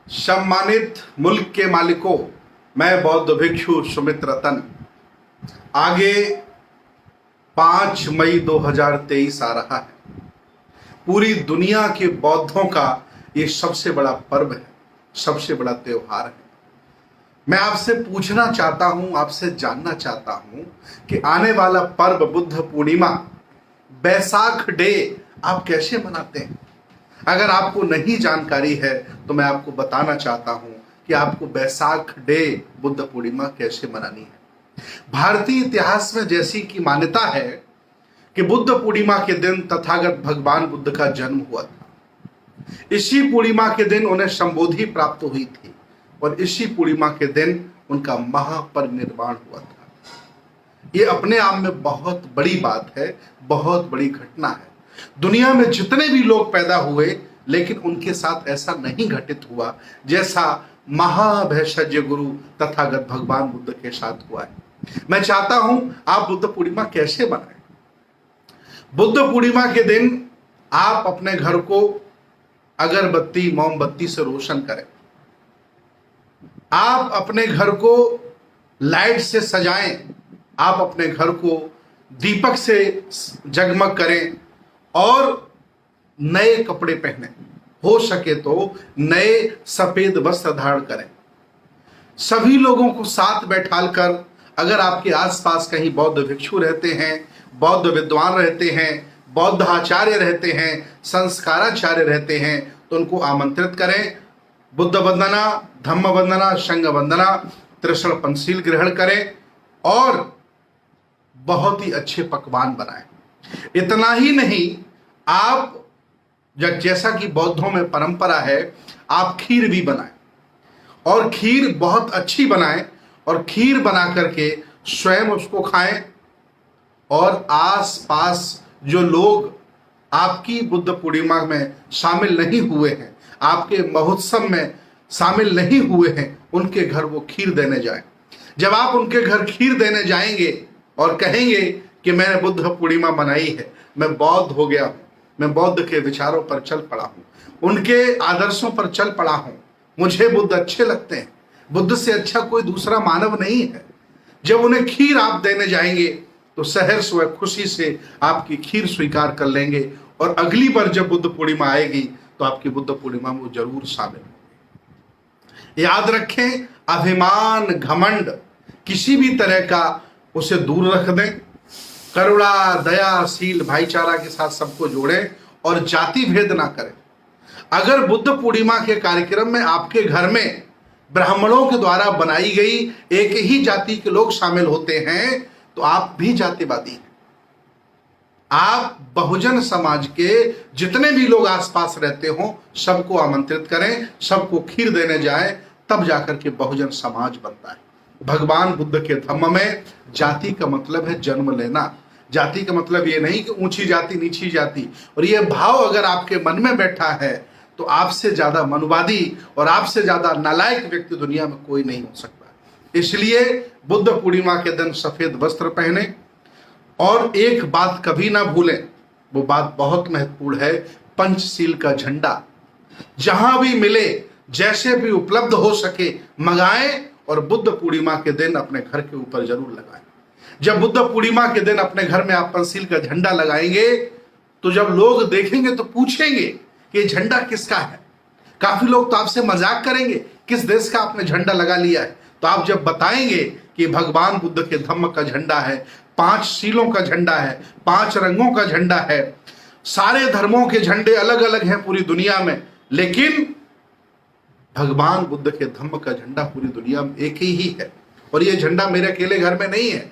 सम्मानित मुल्क के मालिकों, मैं बौद्ध भिक्षु सुमित रतन। आगे 5 मई 2023 आ रहा है। पूरी दुनिया के बौद्धों का ये सबसे बड़ा पर्व है, सबसे बड़ा त्योहार है। मैं आपसे पूछना चाहता हूं, आपसे जानना चाहता हूं कि आने वाला पर्व बुद्ध पूर्णिमा, बैसाख डे आप कैसे मनाते हैं? अगर आपको नहीं जानकारी है तो मैं आपको बताना चाहता हूं कि आपको बैसाख डे बुद्ध पूर्णिमा कैसे मनानी है। भारतीय इतिहास में जैसी की मान्यता है कि बुद्ध पूर्णिमा के दिन तथागत भगवान बुद्ध का जन्म हुआ था। इसी पूर्णिमा के दिन उन्हें संबोधि प्राप्त हुई थी और इसी पूर्णिमा के दिन उनका महापरिनिर्वाण हुआ था। ये अपने आप में बहुत बड़ी बात है, बहुत बड़ी घटना है। दुनिया में जितने भी लोग पैदा हुए, लेकिन उनके साथ ऐसा नहीं घटित हुआ जैसा महाभैषज्य गुरु तथागत भगवान बुद्ध के साथ हुआ है। मैं चाहता हूं आप बुद्ध पूर्णिमा कैसे मनाएं। बुद्ध पूर्णिमा के दिन आप अपने घर को अगरबत्ती मोमबत्ती से रोशन करें। आप अपने घर को लाइट से सजाएं। आप अपने घर को दीपक से जगमग करें और नए कपड़े पहने, हो सके तो नए सफेद वस्त्र धारण करें। सभी लोगों को साथ बैठाकर, अगर आपके आसपास कहीं बौद्ध भिक्षु रहते हैं, बौद्ध विद्वान रहते हैं, बौद्ध आचार्य रहते हैं, संस्काराचार्य रहते हैं, तो उनको आमंत्रित करें। बुद्ध वंदना, धम्म वंदना, संघ वंदना, त्रिशूल पंचशील ग्रहण करें और बहुत ही अच्छे पकवान बनाएं। इतना ही नहीं, आप जैसा कि बौद्धों में परंपरा है, आप खीर भी बनाएं और खीर बहुत अच्छी बनाएं और खीर बना करके स्वयं उसको खाएं और आस-पास जो लोग आपकी बुद्ध पूर्णिमा में शामिल नहीं हुए हैं, आपके महोत्सव में शामिल नहीं हुए हैं, उनके घर वो खीर देने जाएं। जब आप उनके घर खीर देने जाएंगे और कहेंगे कि मैंने बुद्ध पूर्णिमा मनाई है, मैं बौद्ध हो गया हूं, मैं बौद्ध के विचारों पर चल पड़ा हूं, उनके आदर्शों पर चल पड़ा हूं, मुझे बुद्ध अच्छे लगते हैं, बुद्ध से अच्छा कोई दूसरा मानव नहीं है। जब उन्हें खीर आप देने जाएंगे तो सहर्ष व खुशी से आपकी खीर स्वीकार कर लेंगे और अगली बार जब बुद्ध पूर्णिमा आएगी तो आपकी बुद्ध पूर्णिमा में जरूर शामिल होंगे। याद रखें, अभिमान घमंड किसी भी तरह का उसे दूर रख दें। करुणा, दया, शील, भाईचारा के साथ सबको जोड़ें और जाति भेद ना करें। अगर बुद्ध पूर्णिमा के कार्यक्रम में आपके घर में ब्राह्मणों के द्वारा बनाई गई एक ही जाति के लोग शामिल होते हैं तो आप भी जातिवादी हैं। आप बहुजन समाज के जितने भी लोग आसपास रहते हो सबको आमंत्रित करें, सबको खीर देने जाएं, तब जाकर के बहुजन समाज बनता है। भगवान बुद्ध के धम्म में जाति का मतलब है जन्म लेना। जाति का मतलब ये नहीं कि ऊंची जाति नीची जाति। और ये भाव अगर आपके मन में बैठा है तो आपसे ज्यादा मनुवादी और आपसे ज्यादा नालायक व्यक्ति दुनिया में कोई नहीं हो सकता। इसलिए बुद्ध पूर्णिमा के दिन सफेद वस्त्र पहने और एक बात कभी ना भूलें, वो बात बहुत महत्वपूर्ण है, पंचशील का झंडा जहां भी मिले, जैसे भी उपलब्ध हो सके मंगाएं और बुद्ध पूर्णिमा के दिन अपने घर के ऊपर जरूर लगाएं। जब बुद्ध पूर्णिमा के दिन अपने घर में आप पंचशील का झंडा लगाएंगे तो जब लोग देखेंगे तो पूछेंगे कि ये झंडा किसका है। काफी लोग तो आपसे मजाक करेंगे, किस देश का आपने झंडा लगा लिया है। तो आप जब बताएंगे कि भगवान बुद्ध के धम्म का झंडा है, 5 शीलों का झंडा है, 5 रंगों का झंडा है, सारे धर्मों के झंडे अलग अलग हैं पूरी दुनिया में, लेकिन भगवान बुद्ध के धम्म का झंडा पूरी दुनिया में एक ही है। और ये झंडा मेरे अकेले घर में नहीं है।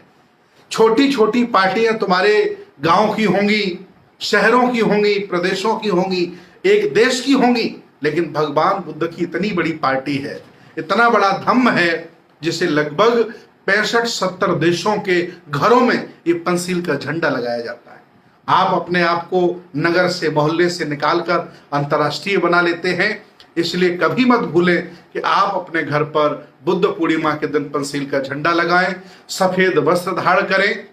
छोटी छोटी पार्टियां तुम्हारे गांव की होंगी, शहरों की होंगी, प्रदेशों की होंगी, एक देश की होंगी, लेकिन भगवान बुद्ध की इतनी बड़ी पार्टी है, इतना बड़ा धम्म है, जिसे लगभग 65-70 देशों के घरों में ये पंचशील का झंडा लगाया जाता है। आप अपने आप को नगर से, मोहल्ले से निकालकर अंतर्राष्ट्रीय बना लेते हैं। इसलिए कभी मत भूलें कि आप अपने घर पर बुद्ध पूर्णिमा के दिन पंचशील का झंडा लगाएं, सफेद वस्त्र धारण करें,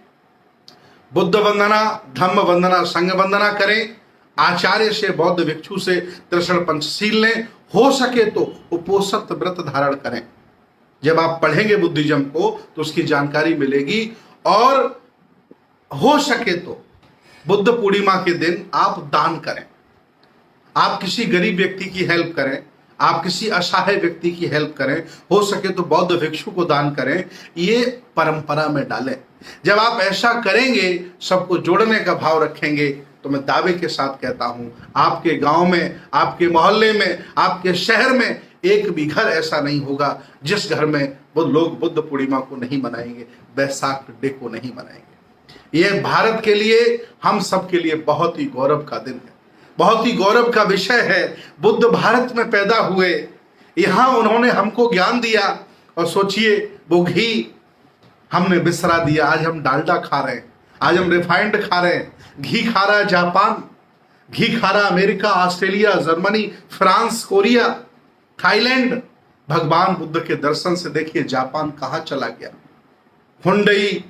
बुद्ध वंदना, धम्म वंदना, संघ वंदना करें, आचार्य से, बौद्ध भिक्षु से त्रिशूल पंचशील लें हो सके तो उपोषित व्रत धारण करें। जब आप पढ़ेंगे बुद्धिज्म को तो उसकी जानकारी मिलेगी। और हो सके तो बुद्ध पूर्णिमा के दिन आप दान करें, आप किसी गरीब व्यक्ति की हेल्प करें, आप किसी असहाय व्यक्ति की हेल्प करें, हो सके तो बौद्ध भिक्षु को दान करें, ये परंपरा में डालें। जब आप ऐसा करेंगे, सबको जोड़ने का भाव रखेंगे, तो मैं दावे के साथ कहता हूं आपके गांव में, आपके मोहल्ले में, आपके शहर में एक भी घर ऐसा नहीं होगा जिस घर में वो लोग बुद्ध पूर्णिमा को नहीं मनाएंगे, बैसाख डे को नहीं मनाएंगे। यह भारत के लिए, हम सब के लिए बहुत ही गौरव का दिन है, बहुत ही गौरव का विषय है। बुद्ध भारत में पैदा हुए, यहां उन्होंने हमको ज्ञान दिया, और सोचिए वो घी हमने बिसरा दिया, आज हम डालडा खा रहे हैं, आज हम रिफाइंड खा रहे हैं। घी खा रहा है जापान, घी खा रहा America, Australia, Germany, France, Korea, Thailand. भगवान बुद्ध के दर्शन से देखिए जापान कहां चला गया। Hyundai,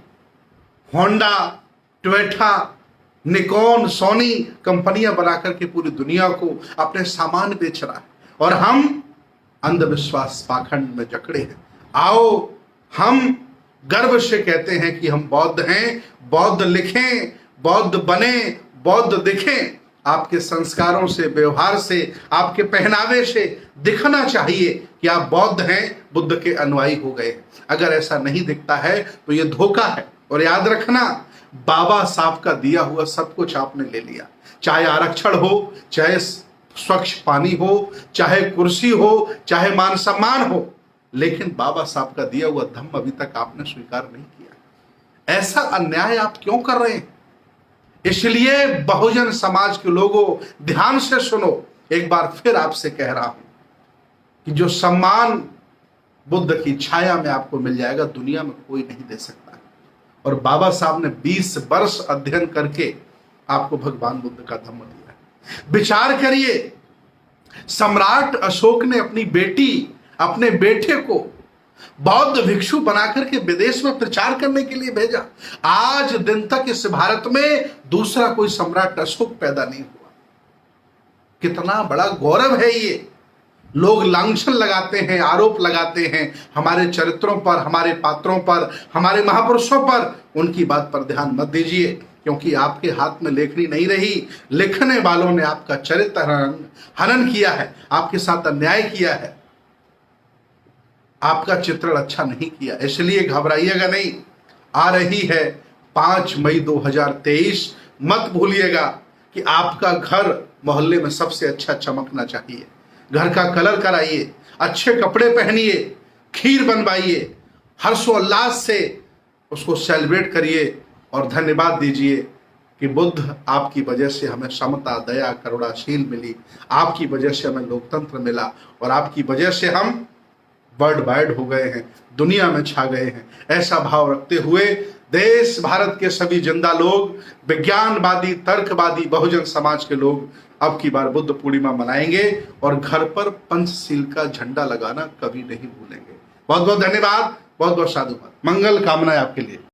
Honda, Toyota, Nikon, Sony कंपनियां बनाकर के पूरी दुनिया को अपने सामान बेच रहा है, और हम अंधविश्वास पाखंड में जकड़े हैं। आओ हम गर्व से कहते हैं कि हम बौद्ध हैं, बौद्ध लिखें, बौद्ध बने, बौद्ध दिखें। आपके संस्कारों से, व्यवहार से, आपके पहनावे से दिखना चाहिए कि आप बौद्ध हैं, बुद्ध के अनुयायी हो गए। अगर ऐसा नहीं दिखता है तो यह धोखा है। और याद रखना, बाबा साहब का दिया हुआ सब कुछ आपने ले लिया, चाहे आरक्षण हो, चाहे स्वच्छ पानी हो, चाहे कुर्सी हो, चाहे मान सम्मान हो, लेकिन बाबा साहब का दिया हुआ धम्म अभी तक आपने स्वीकार नहीं किया। ऐसा अन्याय आप क्यों कर रहे हैं? इसलिए बहुजन समाज के लोगों, ध्यान से सुनो, एक बार फिर आपसे कह रहा हूं कि जो सम्मान बुद्ध की छाया में आपको मिल जाएगा, दुनिया में कोई नहीं दे सकता है। और बाबा साहब ने 20 वर्ष अध्ययन करके आपको भगवान बुद्ध का धम्म दिया है। विचार करिए, सम्राट अशोक ने अपनी बेटी, अपने बेटे को बौद्ध भिक्षु बनाकर के विदेश में प्रचार करने के लिए भेजा। आज दिन तक इस भारत में दूसरा कोई सम्राट अशोक पैदा नहीं हुआ। कितना बड़ा गौरव है ये। लोग लांछन लगाते हैं, आरोप लगाते हैं हमारे चरित्रों पर, हमारे पात्रों पर, हमारे महापुरुषों पर। उनकी बात पर ध्यान मत दीजिए, क्योंकि आपके हाथ में लेखनी नहीं रही। लिखने वालों ने आपका चरित्र हनन किया है, आपके साथ अन्याय किया है, आपका चित्रण अच्छा नहीं किया। इसलिए घबराइएगा नहीं। आ रही है 5 मई 2023। मत भूलिएगा कि आपका घर मोहल्ले में सबसे अच्छा चमकना चाहिए। घर का कलर कराइए, अच्छे कपड़े पहनिए, खीर बनवाइए, हर्षोल्लास से उसको सेलिब्रेट करिए और धन्यवाद दीजिए कि बुद्ध, आपकी वजह से हमें समता, दया, करुणाशील मिली, आपकी वजह से हमें लोकतंत्र मिला, और आपकी वजह से हम वर्ल्ड वाइड हो गए हैं, दुनिया में छा गए हैं। ऐसा भाव रखते हुए देश भारत के सभी जिंदा लोग, विज्ञानवादी, तर्कवादी, बहुजन समाज के लोग अब की बार बुद्ध पूर्णिमा मनाएंगे, और घर पर पंचशील का झंडा लगाना कभी नहीं भूलेंगे। बहुत बहुत धन्यवाद, बहुत बहुत साधुवाद, मंगल कामनाएं आपके लिए।